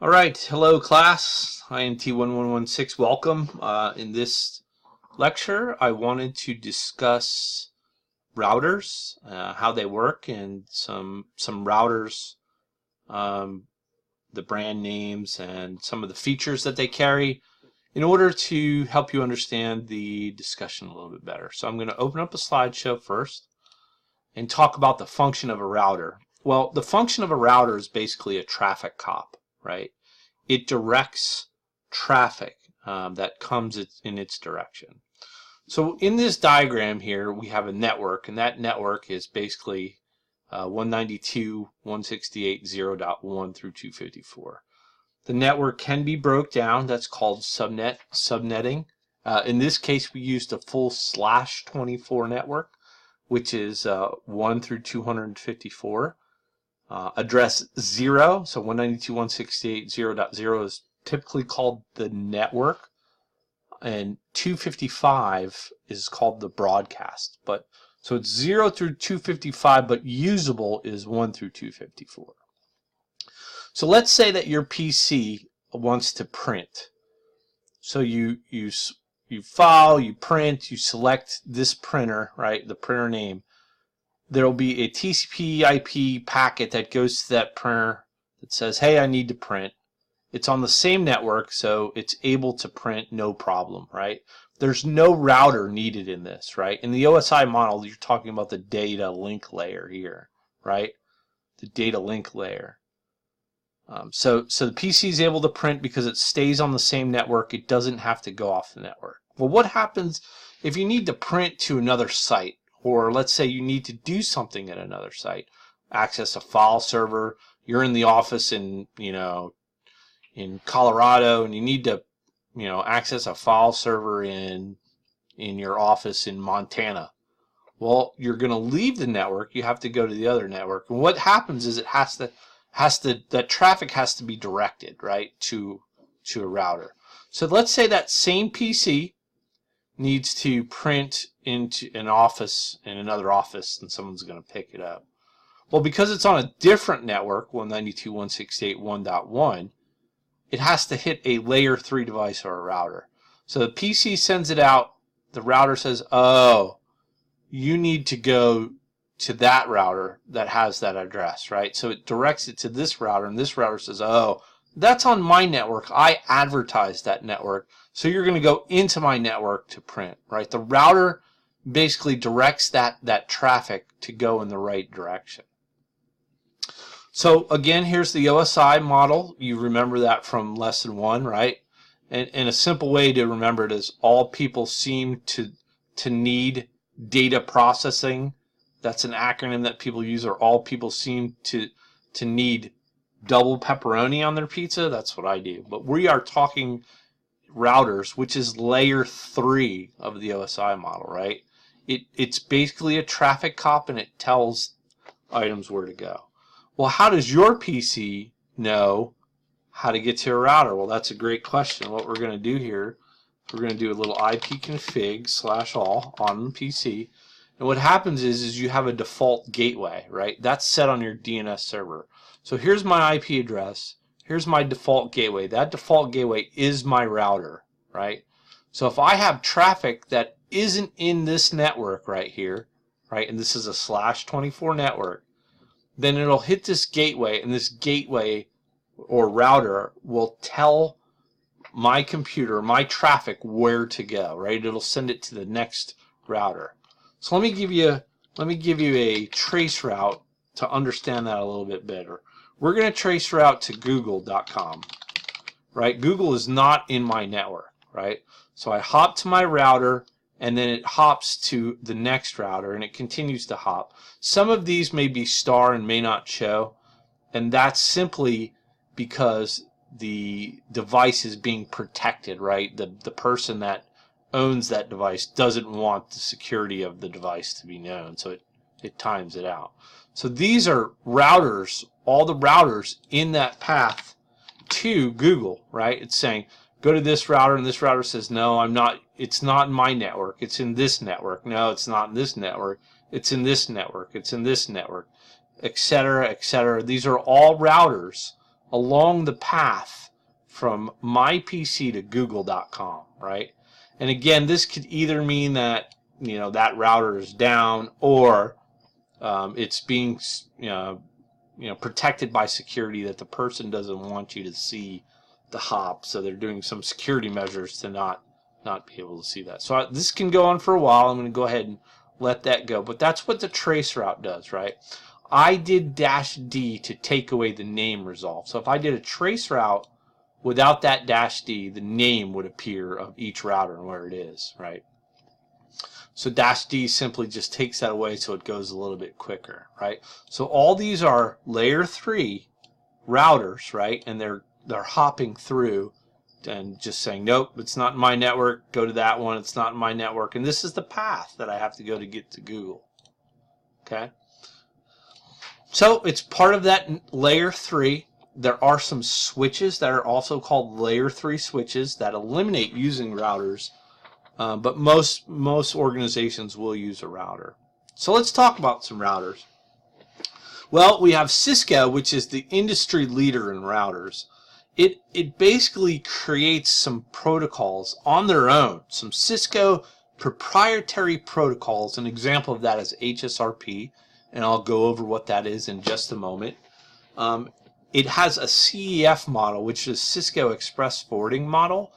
All right, hello class, INT1116, welcome. In this lecture, I wanted to discuss routers, how they work, and some routers, the brand names, and some of the features that they carry in order to help you understand the discussion a little bit better. So I'm going to open up a slideshow first and talk about the function of a router. Well, the function of a router is basically a traffic cop, right? It directs traffic that comes in its direction. So in this diagram here, we have a network, and that network is basically 192.168.0.1 through 254. The network can be broke down. That's called subnetting. In this case, we used a full /24 network, which is 1 through 254. Address 0, so 192.168.0.0 is typically called the network, and 255 is called the broadcast. But so it's 0 through 255, but usable is 1 through 254. So let's say that your PC wants to print. So you file, you print, you select this printer, right? The printer name. There will be a TCP/IP packet that goes to that printer that says, hey, I need to print. It's on the same network, so it's able to print no problem, right? There's no router needed in this, right? In the OSI model, you're talking about the data link layer here, right? The data link layer. So the PC is able to print because it stays on the same network. It doesn't have to go off the network. Well, what happens if you need to print to another site? Or let's say you need to do something at another site, access a file server. You're in the office in Colorado, and you need to access a file server in your office in Montana. Well, you're going to leave the network. You have to go to the other network, and what happens is that traffic has to be directed right to a router. So let's say that same PC needs to print into an office in another office, and someone's going to pick it up. Well, because it's on a different network, 192.168.1.1, it has to hit a layer 3 device or a router. So the PC sends it out. The router says, oh, you need to go to that router that has that address, right? So it directs it to this router, and this router says, oh, that's on my network. I advertised that network, so you're going to go into my network to print, right? The router basically directs that traffic to go in the right direction. So again, here's the OSI model. You remember that from lesson 1, right? And a simple way to remember it is all people seem to need data processing. That's an acronym that people use, or all people seem to need double pepperoni on their pizza. That's what I do. But we are talking routers, which is layer 3 of the OSI model, right? It's basically a traffic cop, and it tells items where to go. Well, how does your PC know how to get to a router? Well, that's a great question. What we're going to do here, we're going to do a little ipconfig/all on the PC. And what happens is you have a default gateway, right? That's set on your DNS server. So here's my IP address. Here's my default gateway. That default gateway is my router, right? So if I have traffic that isn't in this network right here, right, and this is a /24 network, then it'll hit this gateway, and this gateway or router will tell my computer, my traffic, where to go, right? It'll send it to the next router. So let me give you a trace route to understand that a little bit better. We're going to trace route to google.com, right? Google is not in my network, right? So I hop to my router, and then it hops to the next router, and it continues to hop. Some of these may be star and may not show, and that's simply because the device is being protected, right? The person that owns that device doesn't want the security of the device to be known, so it times it out. So these are routers, all the routers in that path to Google, right? It's saying, go to this router, and this router says, no, it's not in my network, it's in this network. No, it's not in this network, it's in this network, it's in this network, etc., etc. These are all routers along the path from my PC to google.com, right? And again, this could either mean that, you know, that router is down, or it's being, protected by security, that the person doesn't want you to see the hop, so they're doing some security measures to not be able to see that. So this can go on for a while. I'm going to go ahead and let that go, but that's what the trace route does, right? I did -D to take away the name resolve. So if I did a trace route without that -D, the name would appear of each router and where it is, right? So -D simply just takes that away, so it goes a little bit quicker, right? So all these are layer 3 routers, right? And they're hopping through and just saying, nope, it's not in my network, go to that one, it's not in my network. And this is the path that I have to go to get to Google. Okay? So it's part of that layer 3. There are some switches that are also called layer 3 switches that eliminate using routers, but most organizations will use a router. So let's talk about some routers. Well, we have Cisco, which is the industry leader in routers. It basically creates some protocols on their own, some Cisco proprietary protocols. An example of that is HSRP, and I'll go over what that is in just a moment. It has a CEF model, which is Cisco Express Forwarding model.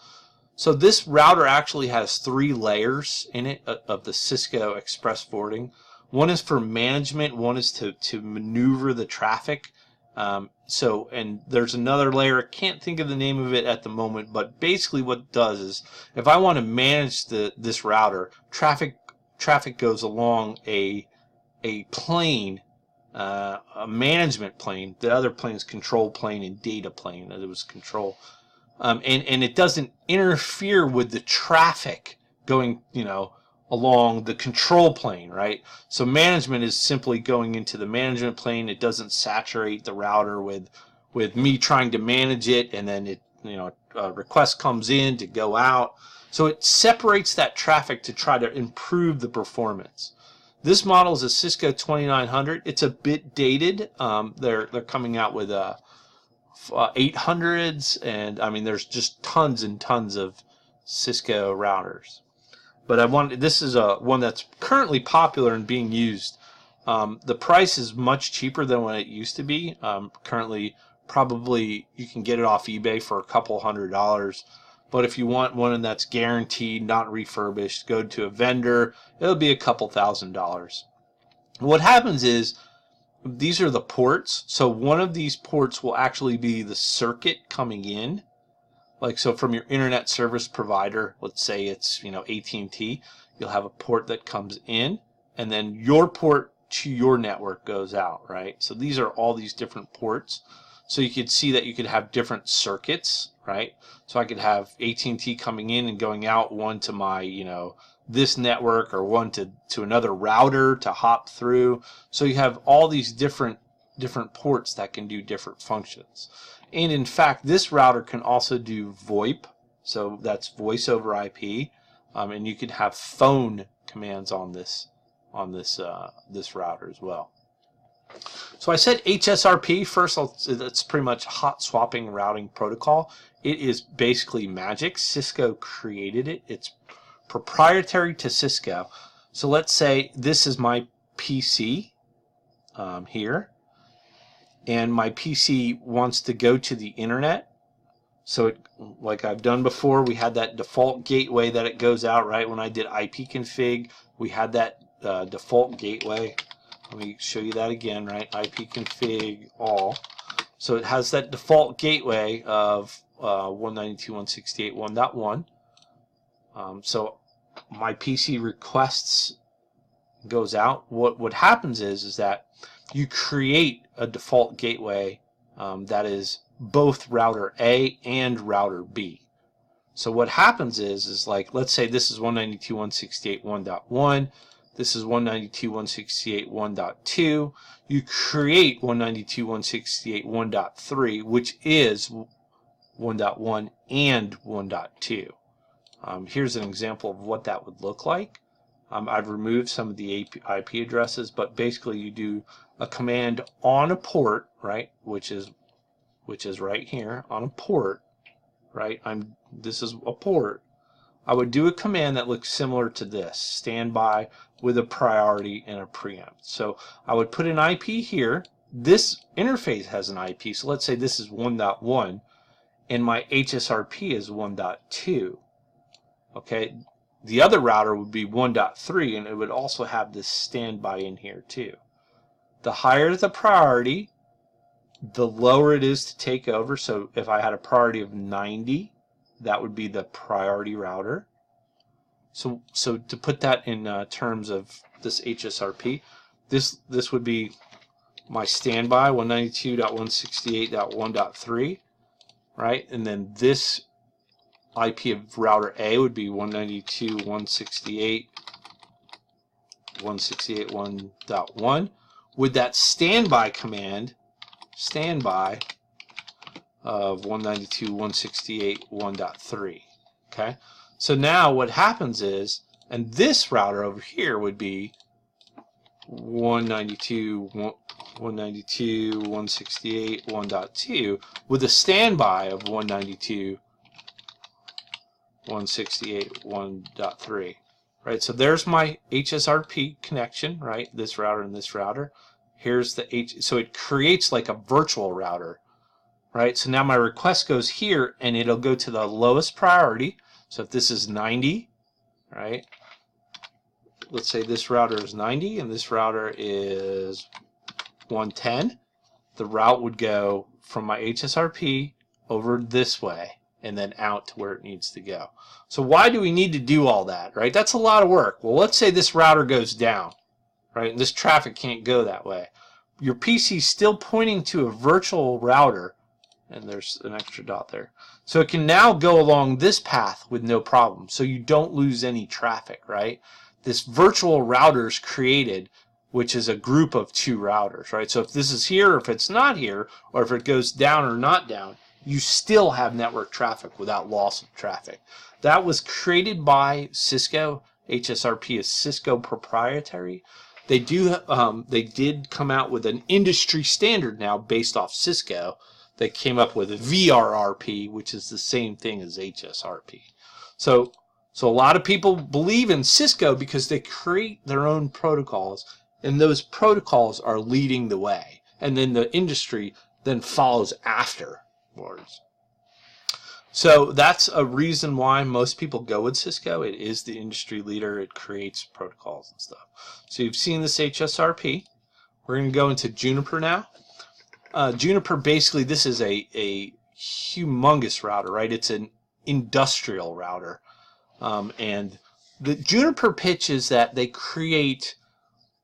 So this router actually has 3 layers in it of the Cisco Express Forwarding. One is for management, one is to maneuver the traffic. And there's another layer, I can't think of the name of it at the moment, but basically what it does is, if I want to manage this router, traffic goes along a plane, a management plane. The other plane is control plane and data plane. It was control. And it doesn't interfere with the traffic going, along the control plane, right? So management is simply going into the management plane. It doesn't saturate the router with me trying to manage it, and then a request comes in to go out. So it separates that traffic to try to improve the performance. This model is a Cisco 2900. It's a bit dated. They're coming out with 800s, and I mean there's just tons and tons of Cisco routers. But this is one that's currently popular and being used. The price is much cheaper than what it used to be. Currently, probably you can get it off eBay for a couple $100. But if you want one that's guaranteed, not refurbished, go to a vendor, it'll be a couple $1,000s. What happens is, these are the ports. So one of these ports will actually be the circuit coming in. Like, so from your internet service provider, let's say it's, AT&T, you'll have a port that comes in, and then your port to your network goes out, right? So these are all these different ports. So you could see that you could have different circuits, right? So I could have AT&T coming in and going out, one to my, this network, or one to another router to hop through. So you have all these different ports that can do different functions. And in fact, this router can also do VoIP, so that's voice over IP, and you can have phone commands on this router as well. So I said HSRP first. That's pretty much hot swapping routing protocol. It is basically magic. Cisco created it. It's proprietary to Cisco. So let's say this is my PC here, and my PC wants to go to the internet. So like I've done before, we had that default gateway that it goes out, right? When I did ipconfig, we had that default gateway. Let me show you that again, right? ipconfig all. So it has that default gateway of 192.168.1.1. So my PC requests goes out. What happens is that you create a default gateway that is both router A and router B. So what happens is like, let's say this is 192.168.1.1. This is 192.168.1.2. You create 192.168.1.3, which is 1.1 and 1.2. Here's an example of what that would look like. I've removed some of the IP addresses, but basically you do a command on a port, right, which is which is right here on a port, right? This is a port. I would do a command that looks similar to this, standby with a priority and a preempt. So I would put an IP here. This interface has an IP, so let's say this is 1.1 and my HSRP is 1.2. Okay, the other router would be 1.3 and it would also have this standby in here too. The higher the priority, the lower it is to take over. So if I had a priority of 90, that would be the priority router. So to put that in terms of this HSRP, this would be my standby 192.168.1.3, right? And then this IP of router A would be 192.168.1.1 with that standby command, standby of 192.168.1.3. Okay, so now what happens is, and this router over here would be 192.168.1.2 with a standby of 192.168.1.3. Right, so there's my HSRP connection, right? This router and this router. Here's the so it creates like a virtual router, right? So now my request goes here and it'll go to the lowest priority. So if this is 90, right? Let's say this router is 90 and this router is 110. The route would go from my HSRP over this way and then out to where it needs to go. So why do we need to do all that, right? That's a lot of work. Well, let's say this router goes down, right? And this traffic can't go that way. Your PC is still pointing to a virtual router, and there's an extra dot there. So it can now go along this path with no problem. So you don't lose any traffic, right? This virtual router is created, which is a group of two routers, right? So if this is here, or if it's not here, or if it goes down or not down, you still have network traffic without loss of traffic. That was created by Cisco. HSRP is Cisco proprietary. They did come out with an industry standard now based off Cisco. They came up with VRRP, which is the same thing as HSRP. So a lot of people believe in Cisco because they create their own protocols, and those protocols are leading the way, and then the industry then follows after. So that's a reason why most people go with Cisco. It is the industry leader. It creates protocols and stuff. So you've seen this HSRP. We're going to go into Juniper now. Juniper, basically, this is a humongous router, right? It's an industrial router. And the Juniper pitch is that they create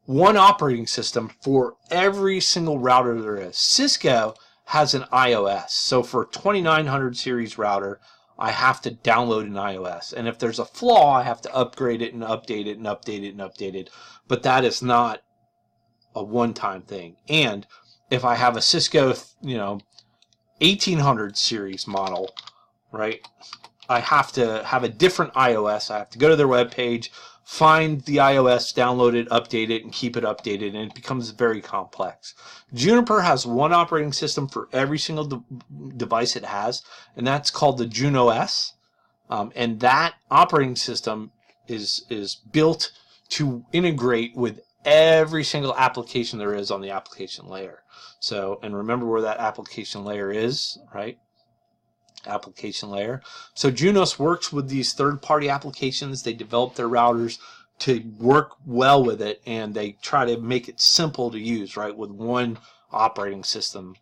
one operating system for every single router there is. Cisco has an iOS. So for a 2900 series router, I have to download an iOS. And if there's a flaw, I have to upgrade it and update it and update it and update it. But that is not a one-time thing. And if I have a Cisco, 1800 series model, right, I have to have a different iOS. I have to go to their web page, find the iOS, download it, update it, and keep it updated, and it becomes very complex. Juniper has one operating system for every single device it has, and that's called the JunoOS. And that operating system is built to integrate with every single application there is on the application layer. So, and remember where that application layer is, right? Application layer. So Junos works with these third-party applications. They develop their routers to work well with it, and they try to make it simple to use, right, with one operating system.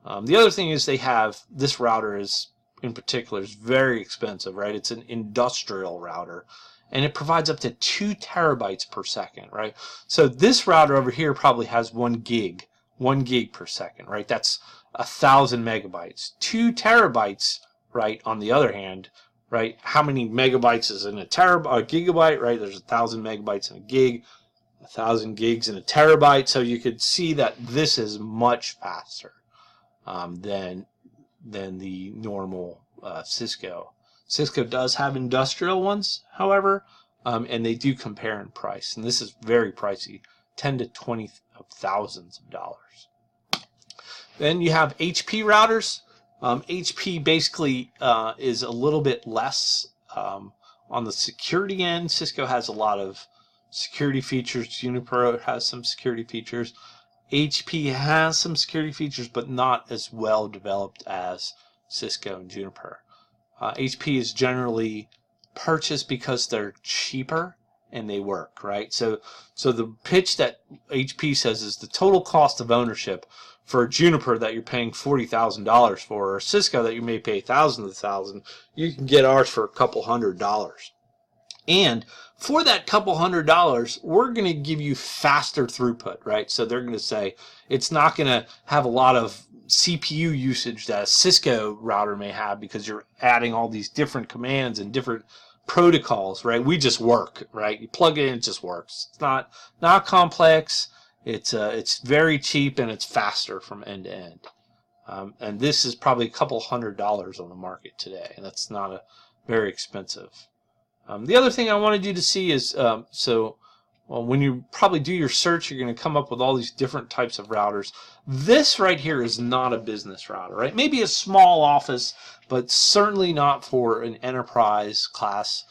The other thing is they have, this router is, in particular, is very expensive, right? It's an industrial router, and it provides up to 2 terabytes per second, right? So this router over here probably has 1 gig per second, right? That's 1,000 megabytes. 2 terabytes, right, on the other hand, right, how many megabytes is in a gigabyte, right? There's 1,000 megabytes in a gig, 1,000 gigs in a terabyte. So you could see that this is much faster than the normal Cisco. Cisco does have industrial ones, however, and they do compare in price. And this is very pricey, 10 to 20 thousands of dollars. Then you have HP routers. HP basically is a little bit less on the security end. Cisco has a lot of security features. Juniper has some security features. HP has some security features, but not as well developed as Cisco and Juniper. HP is generally purchased because they're cheaper and they work, right? So the pitch that HP says is the total cost of ownership for a Juniper that you're paying $40,000 for, or Cisco that you may pay thousands of thousands, you can get ours for a couple $100. And for that couple $100, we're going to give you faster throughput, right? So they're going to say it's not going to have a lot of CPU usage that a Cisco router may have because you're adding all these different commands and different protocols, right? We just work, right? You plug it in, it just works. It's not complex. It's very cheap and it's faster from end to end. And this is probably a couple $100 on the market today, and that's not a very expensive. The other thing I wanted you to see is, when you probably do your search, you're going to come up with all these different types of routers. This right here is not a business router, right? Maybe a small office, but certainly not for an enterprise class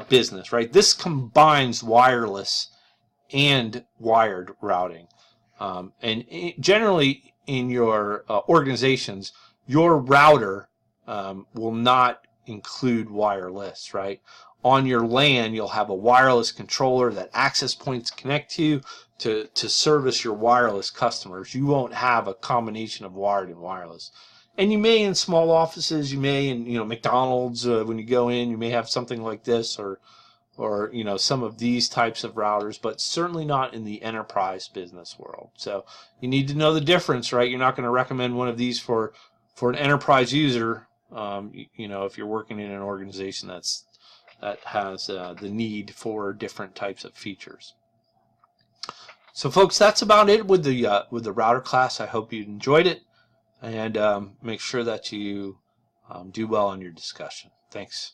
business, right? This combines wireless and wired routing. Generally in your organizations, your router will not include wireless, right? On your LAN, you'll have a wireless controller that access points connect to service your wireless customers. You won't have a combination of wired and wireless. And you may in small offices, you may in McDonald's when you go in, you may have something like this, or some of these types of routers, but certainly not in the enterprise business world. So you need to know the difference, right? You're not going to recommend one of these for an enterprise user. If you're working in an organization that has the need for different types of features. So folks, that's about it with the router class. I hope you enjoyed it, and make sure that you do well in your discussion. Thanks.